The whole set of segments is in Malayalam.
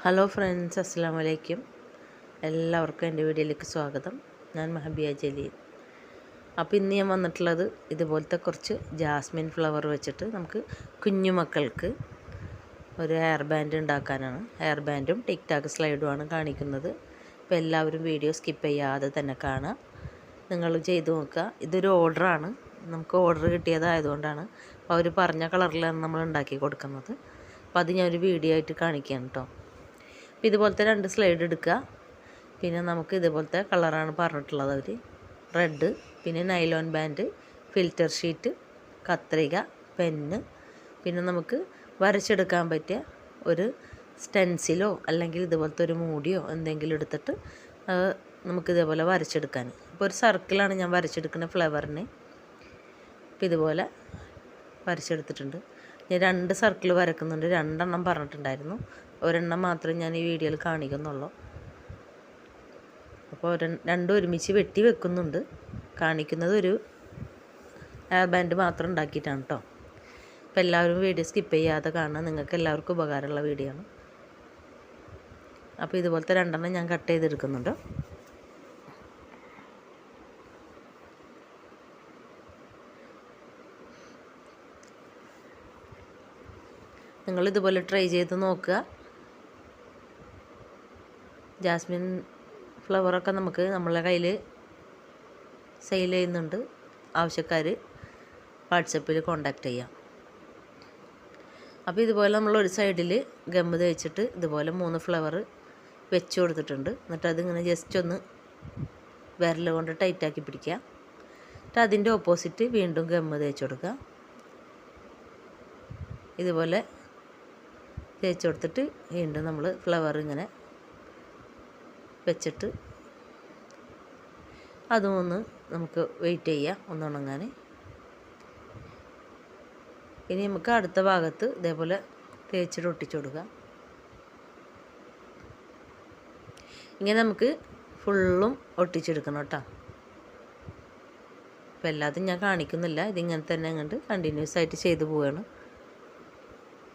ഹലോ ഫ്രണ്ട്സ്, അസ്സലാമു അലൈക്കും. എല്ലാവർക്കും എൻ്റെ വീഡിയോയിലേക്ക് സ്വാഗതം. ഞാൻ മഹബിയ ജലീൽ. അപ്പോൾ ഇന്ന് ഞാൻ വന്നിട്ടുള്ളത് ഇതുപോലത്തെ കുറച്ച് ജാസ്മിൻ ഫ്ലവർ വെച്ചിട്ട് നമുക്ക് കുഞ്ഞു മക്കൾക്ക് ഒരു ഹെയർ ബാൻഡ് ഉണ്ടാക്കാനാണ്. ഹെയർ ബാൻഡും ടിക് ടാക്ക് സ്ലൈഡുമാണ് കാണിക്കുന്നത്. അപ്പോൾ എല്ലാവരും വീഡിയോ സ്കിപ്പ് ചെയ്യാതെ തന്നെ കാണുക. നിങ്ങൾ ചെയ്ത് നോക്കുക. ഇതൊരു ഓർഡറാണ്, നമുക്ക് ഓർഡർ കിട്ടിയതായതുകൊണ്ടാണ്. അപ്പോൾ അവർ പറഞ്ഞ കളറിലാണ് നമ്മൾ ഉണ്ടാക്കി കൊടുക്കുന്നത്. അപ്പോൾ അത് ഞാനൊരു വീഡിയോ ആയിട്ട് കാണിക്കുകയാണ് കേട്ടോ. അപ്പോൾ ഇതുപോലത്തെ 2 സ്ലൈഡ് എടുക്കുക. പിന്നെ നമുക്ക് ഇതുപോലത്തെ കളറാണ് പറഞ്ഞിട്ടുള്ളത് അവർ, റെഡ്, പിന്നെ നൈലോൺ ബാൻഡ്, ഫിൽറ്റർ ഷീറ്റ്, കത്രിക, പെന്ന്, പിന്നെ നമുക്ക് വരച്ചെടുക്കാൻ പറ്റിയ ഒരു സ്റ്റെൻസിലോ അല്ലെങ്കിൽ ഇതുപോലത്തെ ഒരു മൂടിയോ എന്തെങ്കിലും എടുത്തിട്ട് നമുക്ക് ഇതേപോലെ വരച്ചെടുക്കാൻ. ഇപ്പോൾ ഒരു സർക്കിളാണ് ഞാൻ വരച്ചെടുക്കുന്ന ഫ്ലവറിന്. അപ്പോൾ ഇതുപോലെ വരച്ചെടുത്തിട്ടുണ്ട്. ഞാൻ 2 സർക്കിൾ വരക്കുന്നുണ്ട്. 2 എണ്ണം പറഞ്ഞിട്ടുണ്ടായിരുന്നു, ഒരെണ്ണം മാത്രമേ ഞാൻ ഈ വീഡിയോയിൽ കാണിക്കുന്നുള്ളൂ. അപ്പോൾ രണ്ടും ഒരുമിച്ച് വെട്ടി വെക്കുന്നുണ്ട്. കാണിക്കുന്നത് ഒരു ഹെയർ ബാൻഡ് മാത്രം ഉണ്ടാക്കിയിട്ടാണ് കേട്ടോ. അപ്പോൾ എല്ലാവരും വീഡിയോ സ്കിപ്പ് ചെയ്യാതെ കാണാൻ, നിങ്ങൾക്ക് എല്ലാവർക്കും ഉപകാരമുള്ള വീഡിയോ ആണ്. അപ്പോൾ ഇതുപോലത്തെ 2 എണ്ണം ഞാൻ കട്ട് ചെയ്തെടുക്കുന്നുണ്ട്. നിങ്ങളിതുപോലെ ട്രൈ ചെയ്ത് നോക്കുക. ജാസ്മിൻ ഫ്ലവറൊക്കെ നമുക്ക് നമ്മളെ കയ്യിൽ സെയിൽ ചെയ്യുന്നുണ്ട്. ആവശ്യക്കാർ വാട്സപ്പിൽ കോണ്ടാക്ട് ചെയ്യാം. അപ്പോൾ ഇതുപോലെ നമ്മൾ ഒരു സൈഡിൽ ഗമ്മ് തേച്ചിട്ട് ഇതുപോലെ 3 ഫ്ലവർ വെച്ച് കൊടുത്തിട്ടുണ്ട്. എന്നിട്ട് അതിങ്ങനെ ജസ്റ്റ് ഒന്ന് വിരൽ കൊണ്ട് ടൈറ്റാക്കി പിടിക്കുക. എന്നിട്ട് അതിൻ്റെ ഓപ്പോസിറ്റ് വീണ്ടും ഗമ്മ് തേച്ച് കൊടുക്കുക. ഇതുപോലെ തേച്ച് കൊടുത്തിട്ട് വീണ്ടും നമ്മൾ ഫ്ലവർ ഇങ്ങനെ വെച്ചിട്ട് അതും ഒന്ന് നമുക്ക് വെയിറ്റ് ചെയ്യാം ഒന്ന് ഉണങ്ങാൻ. ഇനി നമുക്ക് അടുത്ത ഭാഗത്ത് ഇതേപോലെ തേച്ചിട്ട് ഒട്ടിച്ചു കൊടുക്കുക. ഇങ്ങനെ നമുക്ക് ഫുള്ളും ഒട്ടിച്ചെടുക്കണം കേട്ടോ. അപ്പോൾ എല്ലാതും ഞാൻ കാണിക്കുന്നില്ല, ഇതിങ്ങനെ തന്നെ അങ്ങോട്ട് കണ്ടിന്യൂസ് ആയിട്ട് ചെയ്തു പോവുകയാണ്.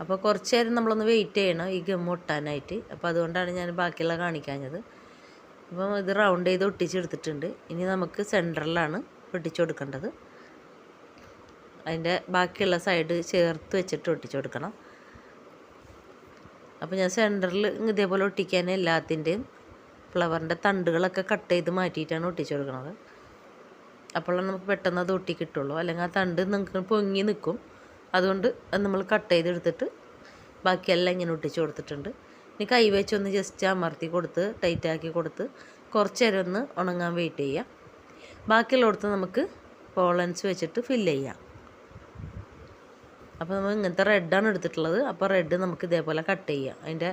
അപ്പോൾ കുറച്ച് നേരം നമ്മളൊന്ന് വെയിറ്റ് ചെയ്യണം ഈ ഗം ഒട്ടാനായിട്ട്. അപ്പോൾ അതുകൊണ്ടാണ് ഞാൻ ബാക്കിയുള്ള കാണിക്കാഞ്ഞത്. അപ്പോൾ ഇത് റൗണ്ട് ചെയ്ത് ഒട്ടിച്ചെടുത്തിട്ടുണ്ട്. ഇനി നമുക്ക് സെൻറ്ററിലാണ് ഒട്ടിച്ചു കൊടുക്കേണ്ടത്. അതിൻ്റെ ബാക്കിയുള്ള സൈഡ് ചേർത്ത് വെച്ചിട്ട് ഒട്ടിച്ചു കൊടുക്കണം. അപ്പോൾ ഞാൻ സെൻറ്ററിൽ ഇതേപോലെ ഒട്ടിക്കാൻ എല്ലാത്തിൻ്റെയും ഫ്ലവറിൻ്റെ തണ്ടുകളൊക്കെ കട്ട് ചെയ്ത് മാറ്റിയിട്ടാണ് ഒട്ടിച്ചു കൊടുക്കുന്നത്. അപ്പോഴാണ് നമുക്ക് പെട്ടെന്ന് അത് ഒട്ടി കിട്ടുള്ളൂ. അല്ലെങ്കിൽ ആ തണ്ട് നിങ്ങൾക്ക് പൊങ്ങി നിൽക്കും. അതുകൊണ്ട് നമ്മൾ കട്ട് ചെയ്തെടുത്തിട്ട് ബാക്കിയെല്ലാം ഇങ്ങനെ ഒട്ടിച്ച് കൊടുത്തിട്ടുണ്ട്. ഇനി കൈ വെച്ചൊന്ന് ജസ്റ്റ് അമർത്തി കൊടുത്ത് ടൈറ്റാക്കി കൊടുത്ത് കുറച്ച് നേരം ഒന്ന് ഉണങ്ങാൻ വെയിറ്റ് ചെയ്യാം. ബാക്കിയുള്ളിടത്ത് നമുക്ക് പോളൻസ് വെച്ചിട്ട് ഫില്ല് ചെയ്യാം. അപ്പോൾ നമ്മൾ ഇങ്ങനത്തെ റെഡാണ് എടുത്തിട്ടുള്ളത്. അപ്പോൾ റെഡ് നമുക്ക് ഇതേപോലെ കട്ട് ചെയ്യാം. അതിൻ്റെ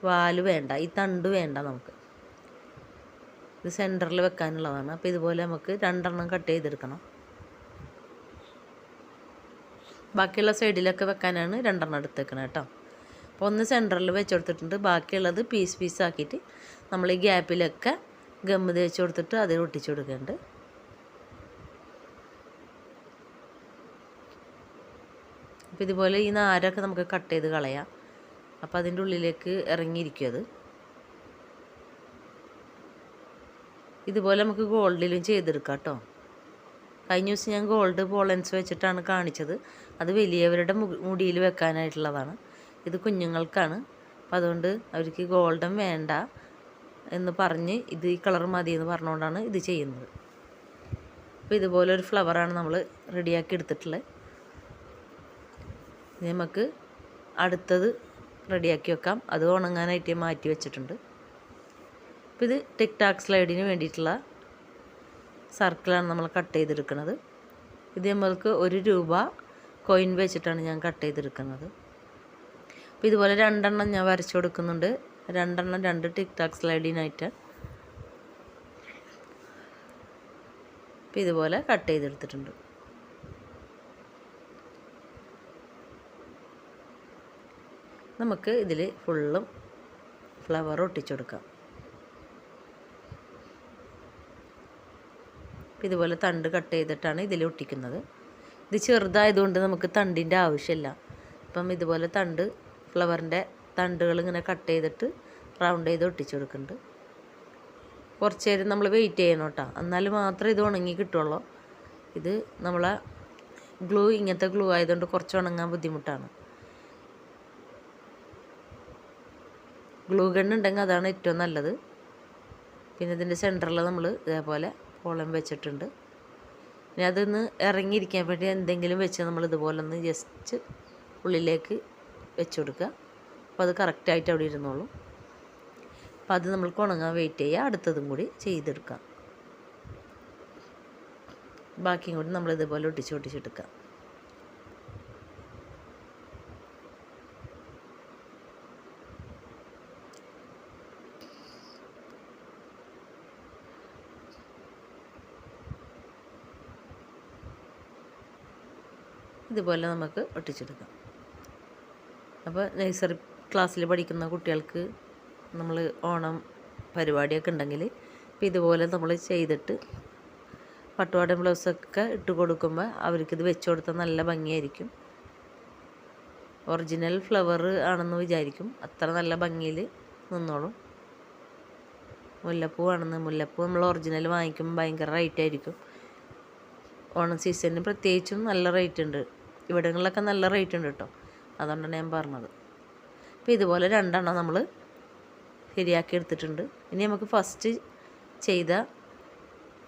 വാല് വേണ്ട, ഈ തണ്ട് വേണ്ട നമുക്ക്. ഇത് സെൻറ്ററിൽ വെക്കാനുള്ളതാണ്. അപ്പോൾ ഇതുപോലെ നമുക്ക് 2 എണ്ണം കട്ട് ചെയ്തെടുക്കണം. ബാക്കിയുള്ള സൈഡിലൊക്കെ വെക്കാനാണ് 2 എണ്ണം എടുത്തേക്കുന്നത് കേട്ടോ. അപ്പോൾ ഒന്ന് സെൻറ്ററിൽ വെച്ച് കൊടുത്തിട്ടുണ്ട്. ബാക്കിയുള്ളത് പീസ് ആക്കിയിട്ട് നമ്മൾ ഈ ഗ്യാപ്പിലൊക്കെ ഗമ്മ് തേച്ച് കൊടുത്തിട്ട് അതിൽ ഒട്ടിച്ചു കൊടുക്കുന്നുണ്ട്. അപ്പോൾ ഇതുപോലെ ഈ നാരൊക്കെ നമുക്ക് കട്ട് ചെയ്ത് കളയാം. അപ്പോൾ അതിൻ്റെ ഉള്ളിലേക്ക് ഇറങ്ങിയിരിക്കും അത്. ഇതുപോലെ നമുക്ക് ഗോൾഡിലും ചെയ്തെടുക്കാം കേട്ടോ. കഴിഞ്ഞ ദിവസം ഞാൻ ഗോൾഡ് പോളൻസ് വെച്ചിട്ടാണ് കാണിച്ചത്. അത് വലിയവരുടെ മുടിയിൽ വെക്കാനായിട്ടുള്ളതാണ്. ഇത് കുഞ്ഞുങ്ങൾക്കാണ്. അപ്പോൾ അതുകൊണ്ട് അവർക്ക് ഗോൾഡൻ വേണ്ട എന്ന് പറഞ്ഞ് ഇത് ഈ കളർ മതി എന്ന് പറഞ്ഞുകൊണ്ടാണ് ഇത് ചെയ്യുന്നത്. അപ്പോൾ ഇതുപോലെ ഒരു ഫ്ലവറാണ് നമ്മൾ റെഡിയാക്കി എടുത്തിട്ടുള്ളത്. നമുക്ക് അടുത്തത് റെഡിയാക്കി വെക്കാം. അത് ഉണങ്ങാനായിട്ട് മാറ്റി വെച്ചിട്ടുണ്ട്. അപ്പോൾ ഇത് ടിക് ടാക്ക് സ്ലൈഡിന് വേണ്ടിയിട്ടുള്ള സർക്കിളാണ് നമ്മൾ കട്ട് ചെയ്തെടുക്കുന്നത്. ഇത് നമ്മൾക്ക് 1 രൂപ കോയിൻ വെച്ചിട്ടാണ് ഞാൻ കട്ട് ചെയ്തെടുക്കുന്നത്. അപ്പോൾ ഇതുപോലെ 2 എണ്ണം ഞാൻ വരച്ചു കൊടുക്കുന്നുണ്ട്. 2 എണ്ണം 2 ടിക് ടാക്ക് സ്ലൈഡിനായിട്ട്. അപ്പോൾ ഇതുപോലെ കട്ട് ചെയ്തെടുത്തിട്ടുണ്ട്. നമുക്ക് ഇതിൽ ഫുള്ളും ഫ്ലവർ ഒട്ടിച്ചു കൊടുക്കാം. ഇതുപോലെ തണ്ട് കട്ട് ചെയ്തിട്ടാണ് ഇതിൽ ഒട്ടിക്കുന്നത്. ഇത് ചെറുതായതുകൊണ്ട് നമുക്ക് തണ്ടിൻ്റെ ആവശ്യമില്ല. അപ്പം ഇതുപോലെ തണ്ട് ഫ്ലവറിൻ്റെ തണ്ടുകൾ ഇങ്ങനെ കട്ട് ചെയ്തിട്ട് റൗണ്ട് ചെയ്ത് ഒട്ടിച്ചു കൊടുക്കുന്നുണ്ട്. കുറച്ച് നേരം നമ്മൾ വെയിറ്റ് ചെയ്യണം കേട്ടോ, എന്നാൽ മാത്രമേ ഇത് ഉണങ്ങി കിട്ടുള്ളൂ. ഇത് നമ്മളെ ഗ്ലൂ ഇങ്ങനത്തെ ഗ്ലൂ ആയതുകൊണ്ട് കുറച്ച് ഉണങ്ങാൻ ബുദ്ധിമുട്ടാണ്. ഗ്ലൂ ഗൺ ഉണ്ടെങ്കിൽ അതാണ് ഏറ്റവും നല്ലത്. പിന്നെ ഇതിൻ്റെ സെൻറ്ററിൽ നമ്മൾ ഇതേപോലെ കോളം വെച്ചിട്ടുണ്ട്. ഇനി അതൊന്ന് ഇറങ്ങിയിരിക്കാൻ വേണ്ടി എന്തെങ്കിലും വെച്ച് നമ്മൾ ഇതുപോലെ ഒന്ന് ജസ്റ്റ് ഉള്ളിലേക്ക് വെച്ച് കൊടുക്കുക. അപ്പോൾ അത് കറക്റ്റായിട്ട് അവിടെ ഇരുന്നോളും. അപ്പോൾ അത് നമ്മൾക്ക് ഉണങ്ങാൻ വെയിറ്റ് ചെയ്യുക. അടുത്തതും കൂടി ചെയ്തെടുക്കാം. ബാക്കിയും കൂടി നമ്മൾ ഇതുപോലെ ഒട്ടിച്ചെടുക്കാം. ഇതുപോലെ നമുക്ക് ഒട്ടിച്ചെടുക്കാം. അപ്പോൾ നഴ്സറി ക്ലാസ്സിൽ പഠിക്കുന്ന കുട്ടികൾക്ക് നമ്മൾ ഓണം പരിപാടിയൊക്കെ ഉണ്ടെങ്കിൽ ഇപ്പോൾ ഇതുപോലെ നമ്മൾ ചെയ്തിട്ട് പട്ടുപാവാടയും ബ്ലൗസൊക്കെ ഇട്ട് കൊടുക്കുമ്പോൾ അവർക്കിത് വെച്ച് കൊടുത്താൽ നല്ല ഭംഗിയായിരിക്കും. ഒറിജിനൽ ഫ്ലവർ ആണെന്ന് വിചാരിക്കും, അത്ര നല്ല ഭംഗിയിൽ നിന്നോളും. മുല്ലപ്പൂ നമ്മൾ ഒറിജിനൽ വാങ്ങിക്കുമ്പോൾ ഭയങ്കര റേറ്റ് ആയിരിക്കും. ഓണം സീസണിന് പ്രത്യേകിച്ചും നല്ല റേറ്റ് ഉണ്ട്. ഇവിടങ്ങളിലൊക്കെ നല്ല റേറ്റ് ഉണ്ട് കേട്ടോ, അതുകൊണ്ടാണ് ഞാൻ പറഞ്ഞത്. അപ്പോൾ ഇതുപോലെ 2 എണ്ണം നമ്മൾ ശരിയാക്കി എടുത്തിട്ടുണ്ട്. ഇനി നമുക്ക് ഫസ്റ്റ് ചെയ്ത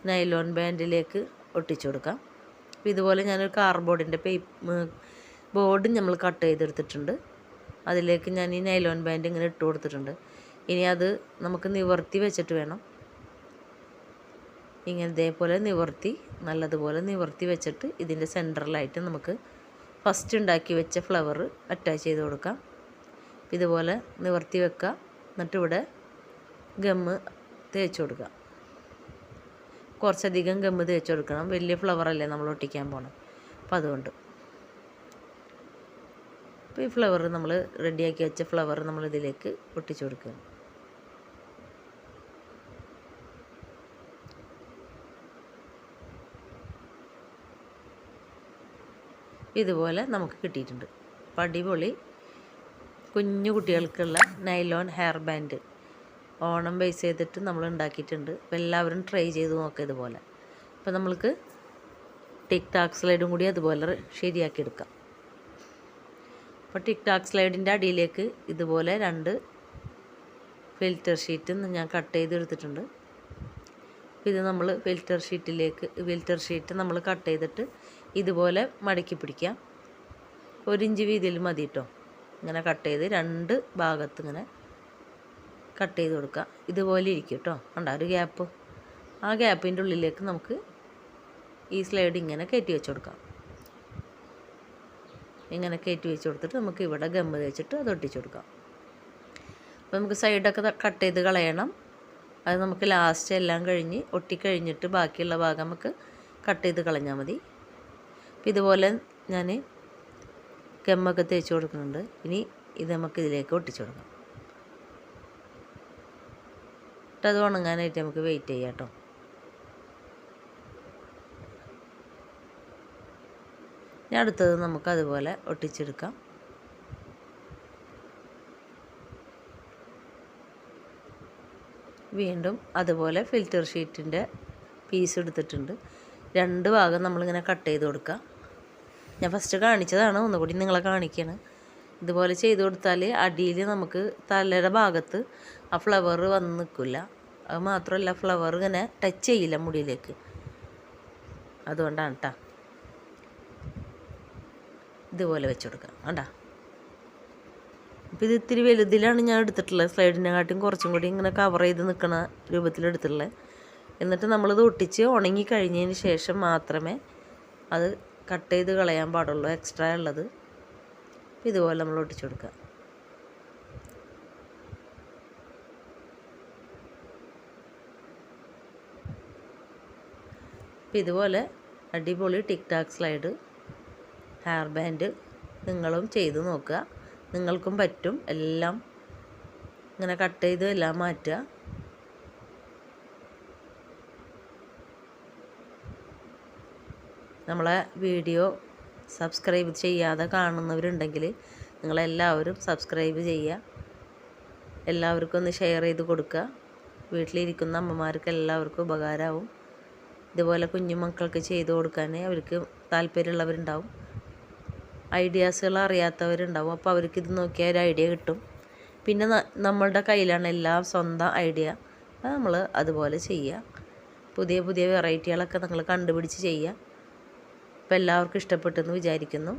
നൈലോൺ ബാൻഡിലേക്ക് ഒട്ടിച്ചു കൊടുക്കാം. അപ്പോൾ ഇതുപോലെ ഞാനൊരു കാർഡ്ബോർഡിൻ്റെ ബോർഡ് നമ്മൾ കട്ട് ചെയ്തെടുത്തിട്ടുണ്ട്. അതിലേക്ക് ഞാൻ ഈ നൈലോൺ ബാൻഡ് ഇങ്ങനെ ഇട്ട് കൊടുത്തിട്ടുണ്ട്. ഇനി അത് നമുക്ക് നിവർത്തി വെച്ചിട്ട് വേണം, ഇങ്ങനെ ഇതേപോലെ നല്ലതുപോലെ നിവർത്തി വെച്ചിട്ട് ഇതിൻ്റെ സെൻറ്ററിലായിട്ട് നമുക്ക് ഫസ്റ്റ് ഉണ്ടാക്കി വെച്ച ഫ്ലവർ അറ്റാച്ച് ചെയ്ത് കൊടുക്കാം. ഇതുപോലെ നിവർത്തി വെക്കുക. എന്നിട്ട് ഇവിടെ ഗമ്മ് തേച്ച് കൊടുക്കുക. കുറച്ചധികം ഗമ്മ് തേച്ച് കൊടുക്കണം, വലിയ ഫ്ലവറല്ലേ നമ്മൾ ഒട്ടിക്കാൻ പോകണം. അപ്പോൾ അതുകൊണ്ട് അപ്പോൾ ഈ ഫ്ലവർ നമ്മൾ റെഡിയാക്കി വെച്ച ഫ്ലവർ നമ്മൾ ഇതിലേക്ക് ഒട്ടിച്ചു കൊടുക്കുക. ഇതുപോലെ നമുക്ക് കിട്ടിയിട്ടുണ്ട്. അപ്പോൾ അടിപൊളി കുഞ്ഞു കുട്ടികൾക്കുള്ള nylon hair band Onam base ചെയ്തിട്ട് നമ്മൾ ഉണ്ടാക്കിയിട്ടുണ്ട്. അപ്പോൾ എല്ലാവരും ട്രൈ ചെയ്ത് നോക്കുക ഇതുപോലെ. അപ്പോൾ നമ്മൾക്ക് ടിക് ടാക് സ്ലൈഡും കൂടി അതുപോലെ ശരിയാക്കി എടുക്കാം. അപ്പോൾ ടിക് ടാക് സ്ലൈഡിൻ്റെ അടിയിലേക്ക് ഇതുപോലെ 2 ഫിൽറ്റർ ഷീറ്റ് ഞാൻ കട്ട് ചെയ്തെടുത്തിട്ടുണ്ട്. ഇത് നമ്മൾ ഫിൽറ്റർ ഷീറ്റ് നമ്മൾ കട്ട് ചെയ്തിട്ട് ഇതുപോലെ മടക്കി പിടിക്കാം. 1 ഇഞ്ച് വീതിയിൽ മതി കേട്ടോ. ഇങ്ങനെ കട്ട് ചെയ്ത് 2 ഭാഗത്ത് ഇങ്ങനെ കട്ട് ചെയ്ത് കൊടുക്കുക. ഇതുപോലെ ഇരിക്കും കേട്ടോ, കണ്ടോ ഒരു ഗ്യാപ്പ്. ആ ഗ്യാപ്പിൻ്റെ ഉള്ളിലേക്ക് നമുക്ക് ഈ സ്ലൈഡ് ഇങ്ങനെ കയറ്റി വെച്ച് കൊടുക്കാം. ഇങ്ങനെ കയറ്റി വെച്ച് കൊടുത്തിട്ട് നമുക്ക് ഇവിടെ ഗമ്മ് തേച്ചിട്ട് അത് ഒട്ടിച്ച് കൊടുക്കാം. അപ്പോൾ നമുക്ക് സൈഡൊക്കെ കട്ട് ചെയ്ത് കളയണം. അത് നമുക്ക് ലാസ്റ്റ് എല്ലാം കഴിഞ്ഞ് ഒട്ടിക്കഴിഞ്ഞിട്ട് ബാക്കിയുള്ള ഭാഗം നമുക്ക് കട്ട് ചെയ്ത് കളഞ്ഞാൽ മതി. അപ്പോൾ ഇതുപോലെ ഞാൻ ഗമ്മൊക്കെ തേച്ച് കൊടുക്കുന്നുണ്ട്. ഇനി ഇത് നമുക്ക് ഇതിലേക്ക് ഒട്ടിച്ചു കൊടുക്കാം. എന്നിട്ട് അത് ഉണങ്ങാനായിട്ട് നമുക്ക് വെയിറ്റ് ചെയ്യാം കേട്ടോ. ഇനി അടുത്തത് നമുക്ക് അതുപോലെ ഒട്ടിച്ചെടുക്കാം. വീണ്ടും അതുപോലെ ഫിൽറ്റർ ഷീറ്റിൻ്റെ പീസ് എടുത്തിട്ടുണ്ട്. 2 ഭാഗം നമ്മളിങ്ങനെ കട്ട് ചെയ്ത് കൊടുക്കുക. ഞാൻ ഫസ്റ്റ് കാണിച്ചതാണ്, ഒന്നുകൂടി നിങ്ങളെ കാണിക്കുകയാണ്. ഇതുപോലെ ചെയ്ത് കൊടുത്താൽ അടിയിൽ നമുക്ക് തലയുടെ ഭാഗത്ത് ആ ഫ്ലവർ വന്ന് നിൽക്കില്ല. അത് മാത്രമല്ല ഫ്ലവർ ഇങ്ങനെ ടച്ച് ചെയ്യില്ല മുടിയിലേക്ക്, അതുകൊണ്ടാണ് കേട്ടോ. ഇതുപോലെ വെച്ച് കൊടുക്കുക. കണ്ടാ, അപ്പോൾ ഇത് ഇത്തിരി വലുതിലാണ് ഞാൻ എടുത്തിട്ടുള്ളത്. സ്ലൈഡിനെക്കാട്ടും കുറച്ചും കൂടി ഇങ്ങനെ കവർ ചെയ്ത് നിൽക്കുന്ന രൂപത്തിലെടുത്തിട്ടുള്ളത്. എന്നിട്ട് നമ്മളിത് ഒട്ടിച്ച് ഉണങ്ങി കഴിഞ്ഞതിന് ശേഷം മാത്രമേ അത് കട്ട് ചെയ്ത് കളയാൻ പാടുള്ളൂ, എക്സ്ട്രാ ഉള്ളത്. ഇതുപോലെ നമ്മൾ ഒട്ടിച്ചു കൊടുക്കുക. അപ്പോൾ ഇതുപോലെ അടിപൊളി ടിക് ടാക് സ്ലൈഡ് ഹെയർ ബാൻഡ് നിങ്ങളും ചെയ്ത് നോക്കുക. നിങ്ങൾക്കും പറ്റും. എല്ലാം ഇങ്ങനെ കട്ട് ചെയ്ത് എല്ലാം മാറ്റുക. നമ്മളെ വീഡിയോ സബ്സ്ക്രൈബ് ചെയ്യാതെ കാണുന്നവരുണ്ടെങ്കിൽ നിങ്ങളെല്ലാവരും സബ്സ്ക്രൈബ് ചെയ്യുക. എല്ലാവർക്കും ഒന്ന് ഷെയർ ചെയ്ത് കൊടുക്കുക. വീട്ടിലിരിക്കുന്ന അമ്മമാർക്ക് എല്ലാവർക്കും ഉപകാരമാവും. ഇതുപോലെ കുഞ്ഞു മക്കൾക്ക് ചെയ്ത് കൊടുക്കാൻ അവർക്ക് താല്പര്യമുള്ളവരുണ്ടാവും, ഐഡിയാസുകൾ അറിയാത്തവരുണ്ടാവും. അപ്പോൾ അവർക്ക് ഇത് നോക്കിയാൽ ഒരു ഐഡിയ കിട്ടും. പിന്നെ നമ്മളുടെ കയ്യിലാണ് എല്ലാം സ്വന്തം ഐഡിയ. നമ്മൾ അതുപോലെ ചെയ്യുക. പുതിയ പുതിയ വെറൈറ്റികളൊക്കെ നിങ്ങൾ കണ്ടുപിടിച്ച് ചെയ്യുക. അപ്പോൾ എല്ലാവർക്കും ഇഷ്ടപ്പെട്ടെന്ന് വിചാരിക്കുന്നു.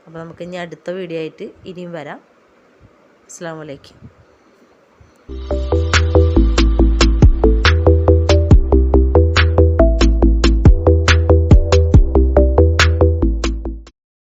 അപ്പോൾ നമുക്ക് ഇനി അടുത്ത വീഡിയോ ആയിട്ട് ഇനിയും വരാം. അസ്സലാമു അലൈക്കും.